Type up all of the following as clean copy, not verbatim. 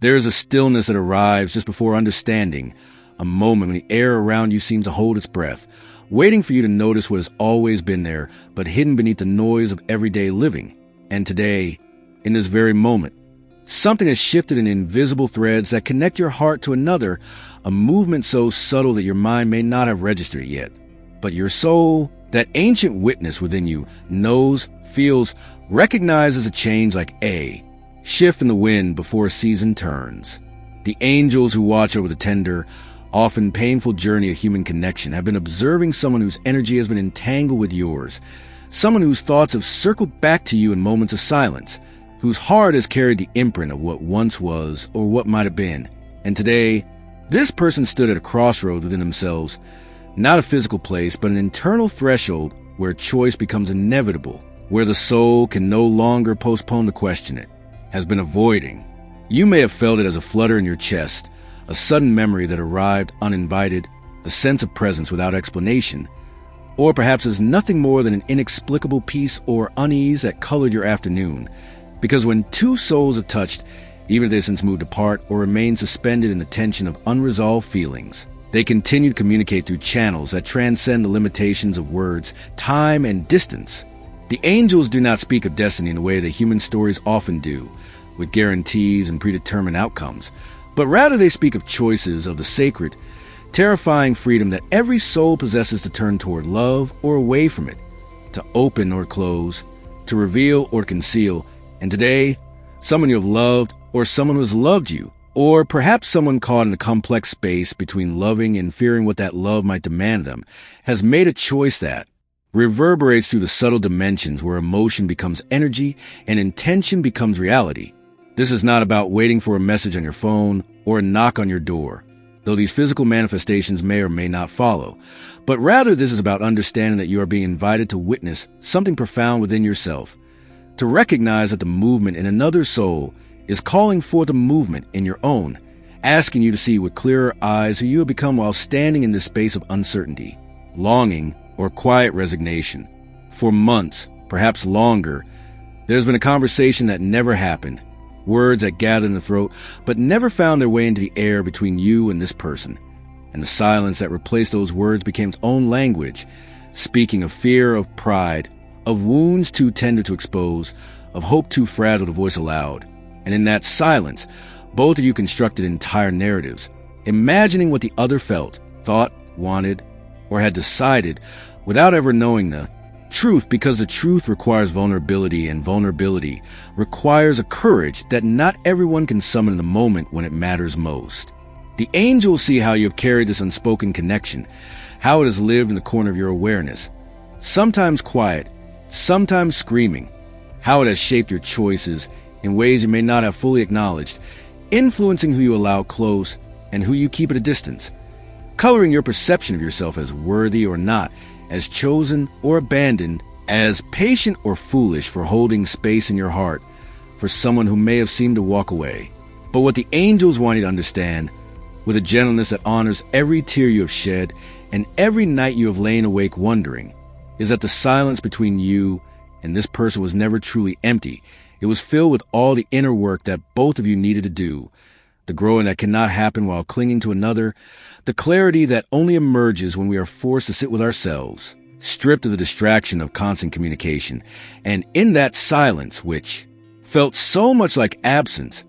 There is a stillness that arrives just before understanding, a moment when the air around you seems to hold its breath, waiting for you to notice what has always been there, but hidden beneath the noise of everyday living. And today, in this very moment, something has shifted in invisible threads that connect your heart to another, a movement so subtle that your mind may not have registered it yet. But your soul, that ancient witness within you, knows, feels, recognizes a change like a shift in the wind before a season turns. The angels who watch over the tender, often painful journey of human connection have been observing someone whose energy has been entangled with yours, someone whose thoughts have circled back to you in moments of silence, whose heart has carried the imprint of what once was or what might have been. And today, this person stood at a crossroads within themselves, not a physical place, but an internal threshold where choice becomes inevitable, where the soul can no longer postpone to question it, has been avoiding. You may have felt it as a flutter in your chest, a sudden memory that arrived uninvited, a sense of presence without explanation, or perhaps as nothing more than an inexplicable peace or unease that colored your afternoon. Because when two souls have touched, even if they've since moved apart or remain suspended in the tension of unresolved feelings, they continue to communicate through channels that transcend the limitations of words, time, and distance. The angels do not speak of destiny in the way that human stories often do, with guarantees and predetermined outcomes, but rather they speak of choices of the sacred, terrifying freedom that every soul possesses to turn toward love or away from it, to open or close, to reveal or conceal. And today, someone you have loved or someone who has loved you, or perhaps someone caught in a complex space between loving and fearing what that love might demand them, has made a choice that reverberates through the subtle dimensions where emotion becomes energy and intention becomes reality. This is not about waiting for a message on your phone or a knock on your door, though these physical manifestations may or may not follow, but rather this is about understanding that you are being invited to witness something profound within yourself, to recognize that the movement in another soul is calling forth a movement in your own, asking you to see with clearer eyes who you have become while standing in this space of uncertainty, longing, or quiet resignation. For months, perhaps longer, there's been a conversation that never happened, words that gathered in the throat, but never found their way into the air between you and this person. And the silence that replaced those words became its own language, speaking of fear, of pride, of wounds too tender to expose, of hope too fragile to voice aloud. And in that silence, both of you constructed entire narratives, imagining what the other felt, thought, wanted, or had decided without ever knowing the truth, because the truth requires vulnerability, and vulnerability requires a courage that not everyone can summon in the moment when it matters most. The angels see how you have carried this unspoken connection, how it has lived in the corner of your awareness, sometimes quiet, sometimes screaming, how it has shaped your choices in ways you may not have fully acknowledged, influencing who you allow close and who you keep at a distance, coloring your perception of yourself as worthy or not, as chosen or abandoned, as patient or foolish for holding space in your heart for someone who may have seemed to walk away. But what the angels want you to understand, with a gentleness that honors every tear you have shed and every night you have lain awake wondering, is that the silence between you and this person was never truly empty. It was filled with all the inner work that both of you needed to do, the growing that cannot happen while clinging to another, the clarity that only emerges when we are forced to sit with ourselves, stripped of the distraction of constant communication. And in that silence, which felt so much like absence,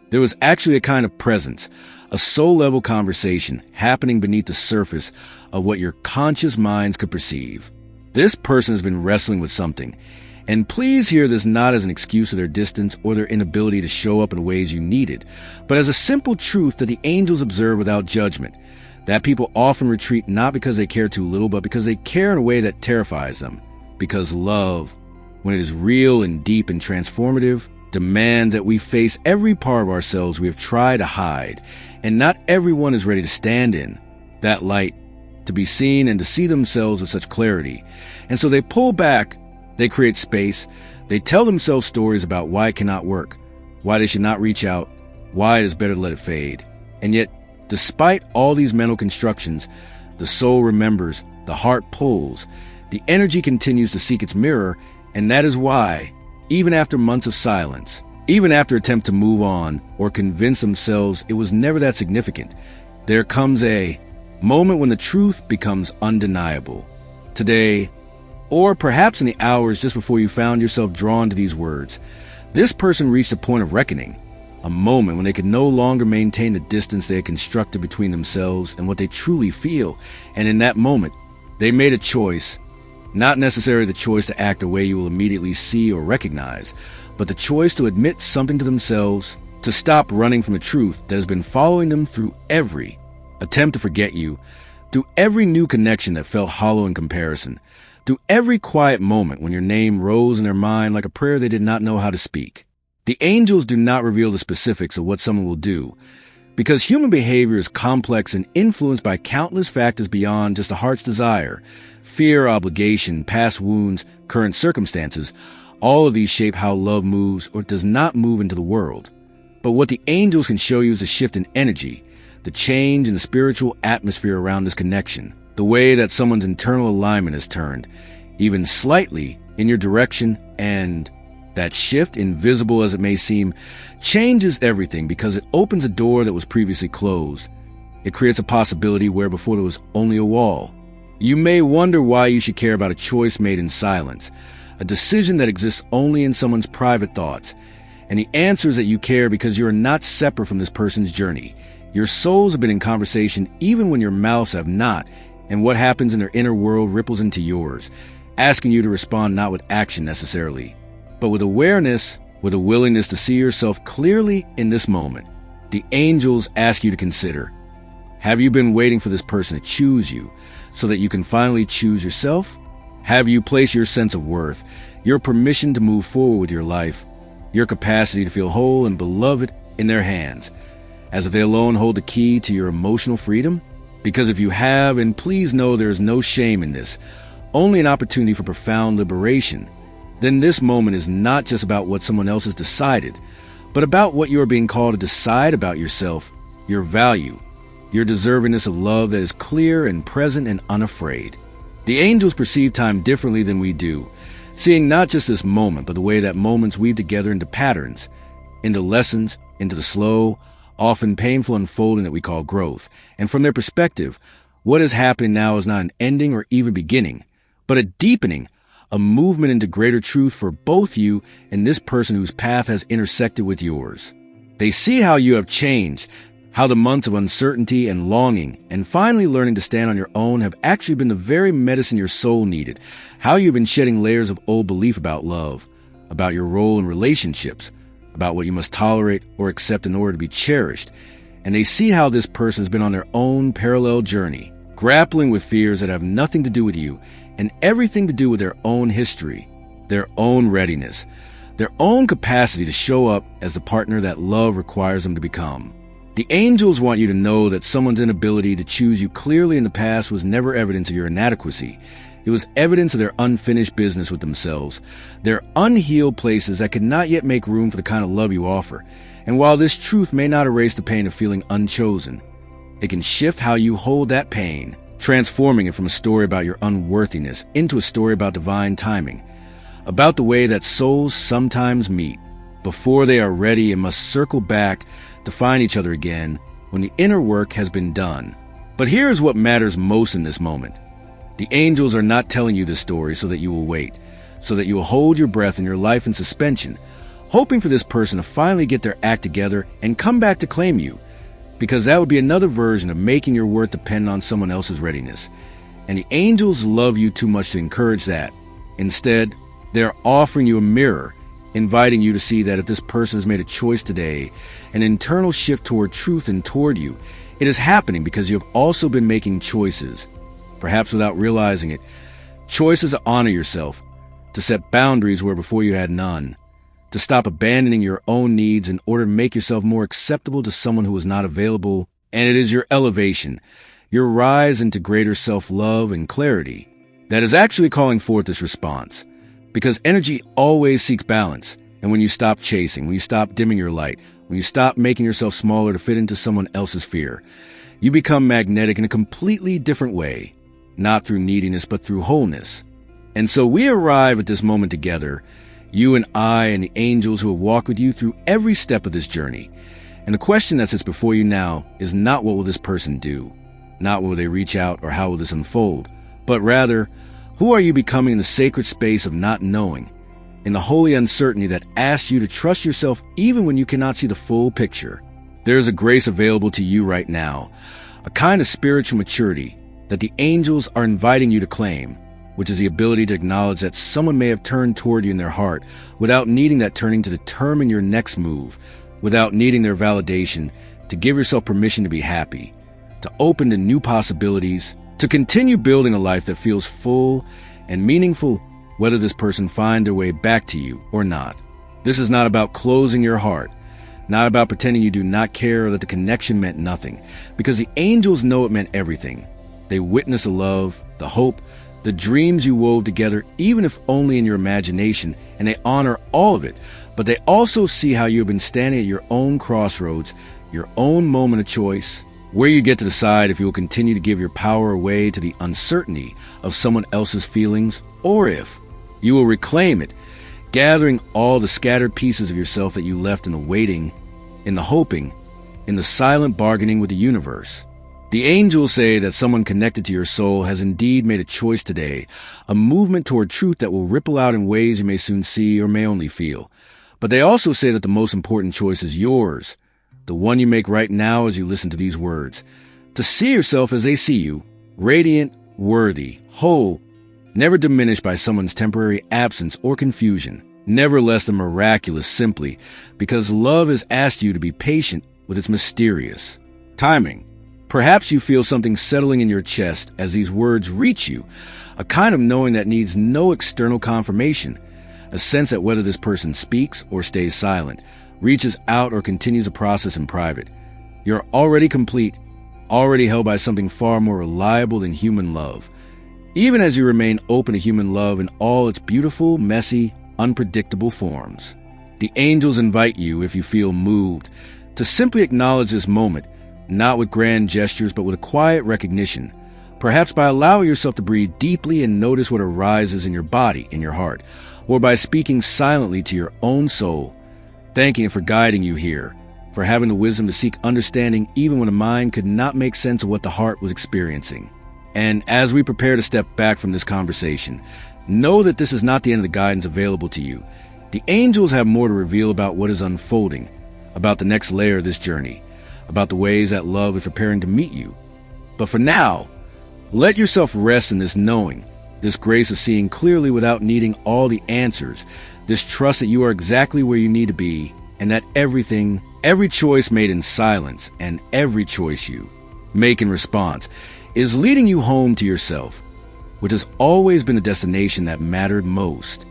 there was actually a kind of presence, a soul-level conversation happening beneath the surface of what your conscious minds could perceive. This person has been wrestling with something, and please hear this not as an excuse of their distance or their inability to show up in ways you needed, but as a simple truth that the angels observe without judgment, that people often retreat not because they care too little, but because they care in a way that terrifies them. Because love, when it is real and deep and transformative, demands that we face every part of ourselves we have tried to hide, and not everyone is ready to stand in that light, to be seen and to see themselves with such clarity. And so they pull back. They create space. They tell themselves stories about why it cannot work, why they should not reach out, why it is better to let it fade. And yet, despite all these mental constructions, the soul remembers, the heart pulls, the energy continues to seek its mirror, and that is why, even after months of silence, Even after attempt to move on or convince themselves it was never that significant, there comes a moment when the truth becomes undeniable. Today, or perhaps in the hours just before you found yourself drawn to these words, this person reached a point of reckoning, a moment when they could no longer maintain the distance they had constructed between themselves and what they truly feel. And in that moment, they made a choice, not necessarily the choice to act a way you will immediately see or recognize, but the choice to admit something to themselves, to stop running from the truth that has been following them through every attempt to forget you, through every new connection that felt hollow in comparison, through every quiet moment when your name rose in their mind like a prayer they did not know how to speak. The angels do not reveal the specifics of what someone will do, because human behavior is complex and influenced by countless factors beyond just the heart's desire. Fear, obligation, past wounds, current circumstances, all of these shape how love moves or does not move into the world. But what the angels can show you is a shift in energy, the change in the spiritual atmosphere around this connection, the way that someone's internal alignment is turned, even slightly, in your direction, and that shift, invisible as it may seem, changes everything because it opens a door that was previously closed. It creates a possibility where before there was only a wall. You may wonder why you should care about a choice made in silence, a decision that exists only in someone's private thoughts. And the answer is that you care because you are not separate from this person's journey. Your souls have been in conversation even when your mouths have not, and what happens in their inner world ripples into yours, asking you to respond not with action necessarily, but with awareness, with a willingness to see yourself clearly in this moment. The angels ask you to consider, have you been waiting for this person to choose you so that you can finally choose yourself? Have you placed your sense of worth, your permission to move forward with your life, your capacity to feel whole and beloved in their hands, as if they alone hold the key to your emotional freedom? Because if you have, and please know there is no shame in this, only an opportunity for profound liberation, then this moment is not just about what someone else has decided, but about what you are being called to decide about yourself, your value, your deservingness of love that is clear and present and unafraid. The angels perceive time differently than we do, seeing not just this moment, but the way that moments weave together into patterns, into lessons, into the slow, often painful unfolding that we call growth. And from their perspective, what is happening now is not an ending or even beginning, but a deepening, a movement into greater truth for both you and this person whose path has intersected with yours. They see how you have changed, how the months of uncertainty and longing, and finally learning to stand on your own have actually been the very medicine your soul needed, how you've been shedding layers of old belief about love, about your role in relationships, about what you must tolerate or accept in order to be cherished. And they see how this person has been on their own parallel journey, grappling with fears that have nothing to do with you and everything to do with their own history, their own readiness, their own capacity to show up as the partner that love requires them to become. The angels want you to know that someone's inability to choose you clearly in the past was never evidence of your inadequacy. It was evidence of their unfinished business with themselves, their unhealed places that could not yet make room for the kind of love you offer. And while this truth may not erase the pain of feeling unchosen, it can shift how you hold that pain, transforming it from a story about your unworthiness into a story about divine timing, about the way that souls sometimes meet before they are ready and must circle back to find each other again when the inner work has been done. But here's what matters most in this moment. The angels are not telling you this story so that you will wait, so that you will hold your breath and your life in suspension, hoping for this person to finally get their act together and come back to claim you, because that would be another version of making your worth depend on someone else's readiness. And the angels love you too much to encourage that. Instead, they're offering you a mirror, inviting you to see that if this person has made a choice today, an internal shift toward truth and toward you, it is happening because you have also been making choices, perhaps without realizing it, choices to honor yourself, to set boundaries where before you had none, to stop abandoning your own needs in order to make yourself more acceptable to someone who is not available. And it is your elevation, your rise into greater self-love and clarity, that is actually calling forth this response. Because energy always seeks balance, and when you stop chasing, when you stop dimming your light, when you stop making yourself smaller to fit into someone else's fear, you become magnetic in a completely different way, not through neediness but through wholeness. And so we arrive at this moment together, You and I and the angels who have walked with you through every step of this journey. And the question that sits before you now is not what will this person do, not will they reach out or how will this unfold, but rather, who are you becoming in the sacred space of not knowing, in the holy uncertainty that asks you to trust yourself even when you cannot see the full picture. There is a grace available to you right now, a kind of spiritual maturity that the angels are inviting you to claim, which is the ability to acknowledge that someone may have turned toward you in their heart without needing that turning to determine your next move, without needing their validation, to give yourself permission to be happy, to open to new possibilities, to continue building a life that feels full and meaningful, whether this person find their way back to you or not. This is not about closing your heart, not about pretending you do not care or that the connection meant nothing, because the angels know it meant everything. They witness the love, the hope, the dreams you wove together, even if only in your imagination, and they honor all of it. But they also see how you have been standing at your own crossroads, your own moment of choice, where you get to decide if you will continue to give your power away to the uncertainty of someone else's feelings, or if you will reclaim it, gathering all the scattered pieces of yourself that you left in the waiting, in the hoping, in the silent bargaining with the universe. The angels say that someone connected to your soul has indeed made a choice today, a movement toward truth that will ripple out in ways you may soon see or may only feel. But they also say that the most important choice is yours, the one you make right now as you listen to these words. To see yourself as they see you, radiant, worthy, whole, never diminished by someone's temporary absence or confusion, never less than miraculous simply because love has asked you to be patient with its mysterious timing. Perhaps you feel something settling in your chest as these words reach you, a kind of knowing that needs no external confirmation, a sense that whether this person speaks or stays silent, reaches out or continues a process in private, you're already complete, already held by something far more reliable than human love. Even as you remain open to human love in all its beautiful, messy, unpredictable forms. The angels invite you, if you feel moved, to simply acknowledge this moment, not with grand gestures, but with a quiet recognition, perhaps by allowing yourself to breathe deeply and notice what arises in your body, in your heart, or by speaking silently to your own soul, thanking it for guiding you here, for having the wisdom to seek understanding even when the mind could not make sense of what the heart was experiencing. And as we prepare to step back from this conversation, know that this is not the end of the guidance available to you. The angels have more to reveal about what is unfolding, about the next layer of this journey, about the ways that love is preparing to meet you. But for now, let yourself rest in this knowing, this grace of seeing clearly without needing all the answers, this trust that you are exactly where you need to be, and that everything, every choice made in silence, and every choice you make in response, is leading you home to yourself, which has always been the destination that mattered most.